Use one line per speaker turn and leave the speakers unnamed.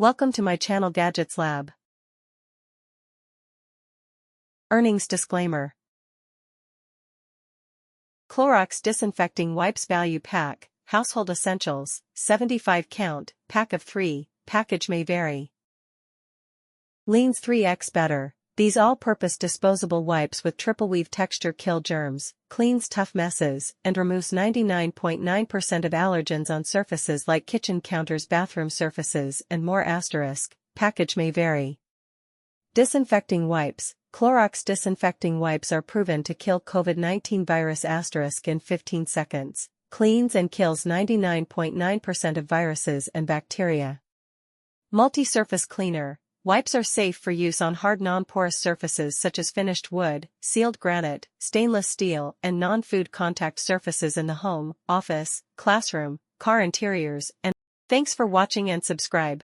Welcome to my channel Gadgets Lab. Earnings disclaimer. Clorox Disinfecting Wipes Value Pack, Household Essentials, 75 count, pack of 3, package may vary. Leans 3x better. These all-purpose disposable wipes with triple weave texture kill germs, cleans tough messes, and removes 99.9% of allergens on surfaces like kitchen counters, bathroom surfaces, and more. Package may vary. Disinfecting wipes. Clorox disinfecting wipes are proven to kill COVID-19 virus in 15 seconds, cleans and kills 99.9% of viruses and bacteria. Multi-surface cleaner. Wipes are safe for use on hard non-porous surfaces such as finished wood, sealed granite, stainless steel, and non-food contact surfaces in the home, office, classroom, car interiors, and thanks for watching and subscribe.